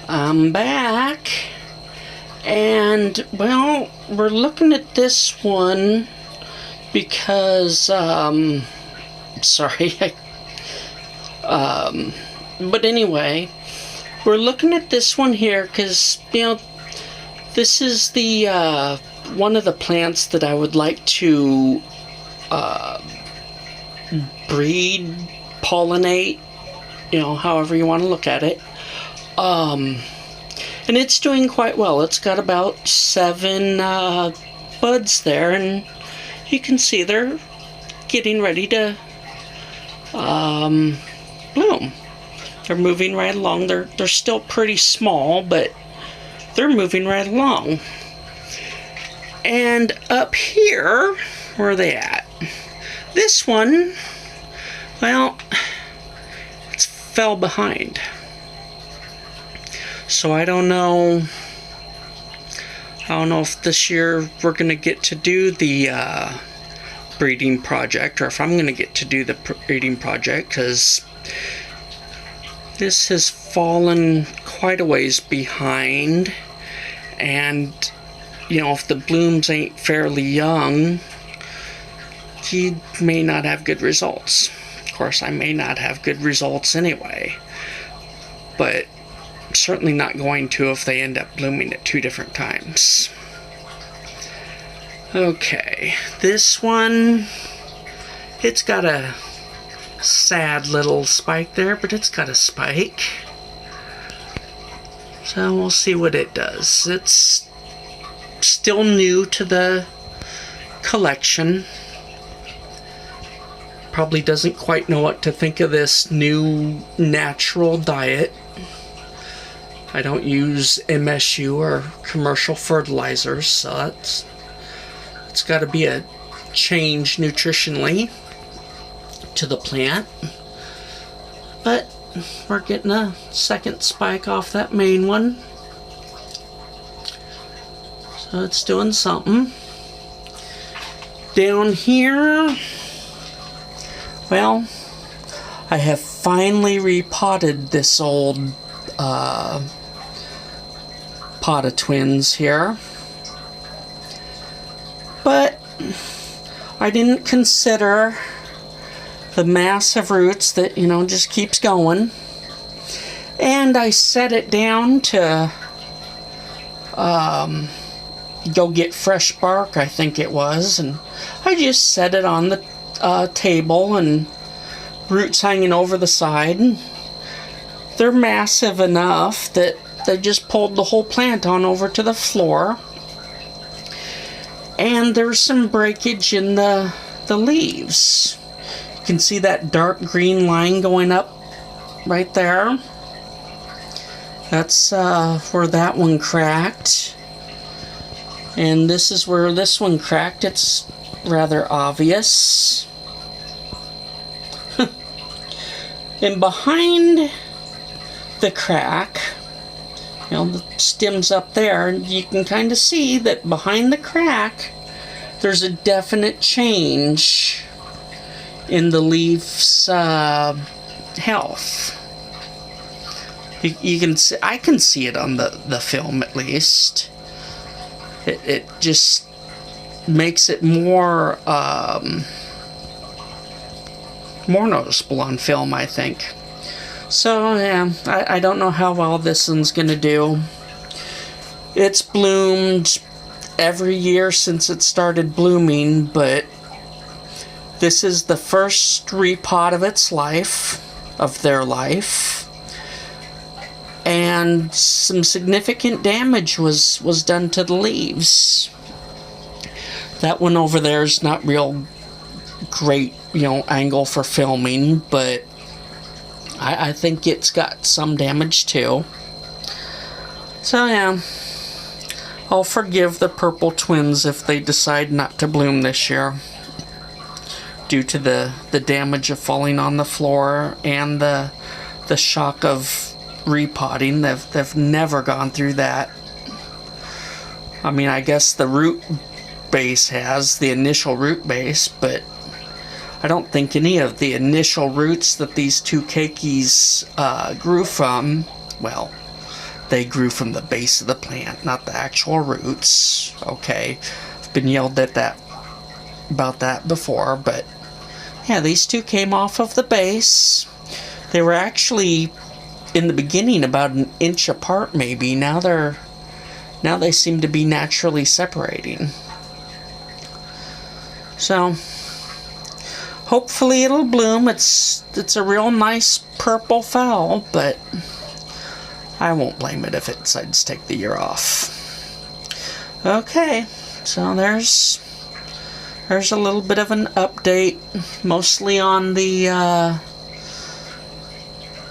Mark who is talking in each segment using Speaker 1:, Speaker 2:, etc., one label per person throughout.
Speaker 1: I'm back, and well, we're looking at this one because, sorry, but anyway, we're looking at this one here because, this is the, one of the plants that I would like to, breed, pollinate, however you want to look at it. And it's doing quite well. It's got about 7 buds there, and you can see they're getting ready to bloom. They're moving right along. They're still pretty small, but they're moving right along. And up here, where are they at? This one, well, it's fell behind. So I don't know if this year we're going to get to do the breeding project, or if I'm going to get to do the breeding project, because this has fallen quite a ways behind, and if the blooms ain't fairly young, you may not have good results. Of course, I may not have good results anyway, but certainly not going to if they end up blooming at 2 different times. Okay, this one, it's got a sad little spike there, but it's got a spike. So we'll see what it does. It's still new to the collection. Probably doesn't quite know what to think of this new natural diet. I don't use MSU or commercial fertilizers, so it's got to be a change nutritionally to the plant. But we're getting a second spike off that main one, so it's doing something. Down here, well, I have finally repotted this old pot of twins here, but I didn't consider the massive roots that just keeps going, and I set it down to go get fresh bark, I think it was, and I just set it on the table, and roots hanging over the side. They're massive enough that they just pulled the whole plant on over to the floor, and there's some breakage in the leaves. You can see that dark green line going up right there. That's where that one cracked, and this is where this one cracked. It's rather obvious. And behind the crack, the stem's up there, and you can kind of see that behind the crack there's a definite change in the leaf's health. You can see, I can see it on the film at least. It just makes it more noticeable on film, I think. So yeah, I don't know how well this one's gonna do. It's bloomed every year since it started blooming, but this is the first repot of their life, and some significant damage was done to the leaves. That one over there is not real great, angle for filming, but I think it's got some damage too. So yeah, I'll forgive the purple twins if they decide not to bloom this year, due to the damage of falling on the floor and the shock of repotting. They've never gone through that. I mean, I guess the root base has, the initial root base, but I don't think any of the initial roots that these two keikis grew from, well, they grew from the base of the plant, not the actual roots. Okay, I've been yelled at about that before, but yeah, these two came off of the base. They were actually in the beginning about an inch apart, maybe. Now they seem to be naturally separating. So hopefully it'll bloom. It's a real nice purple fowl, but I won't blame it if it decides to take the year off. Okay, so there's a little bit of an update, mostly on the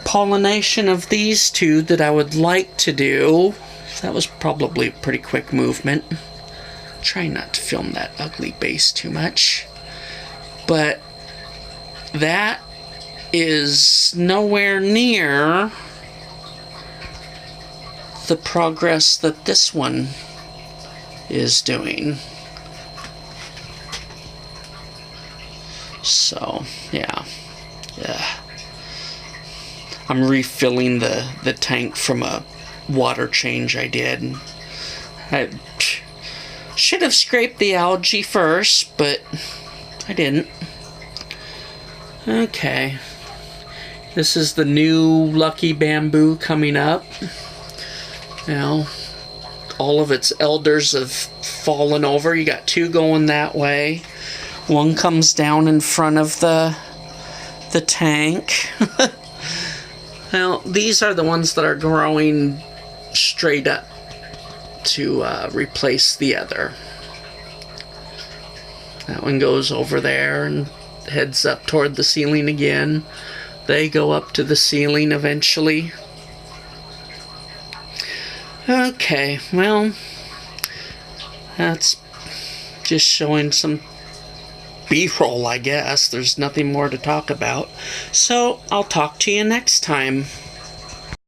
Speaker 1: pollination of these two that I would like to do. That was probably a pretty quick movement. Try not to film that ugly base too much. But that is nowhere near the progress that this one is doing. So, yeah. I'm refilling the tank from a water change I did. I should have scraped the algae first, but I didn't. Okay. This is the new Lucky Bamboo coming up. Now, all of its elders have fallen over. You got two going that way. One comes down in front of the tank. Now, these are the ones that are growing straight up to replace the other. That one goes over there and heads up toward the ceiling again. They go up to the ceiling eventually. Okay, well, that's just showing some B-roll, I guess. There's nothing more to talk about. So, I'll talk to you next time.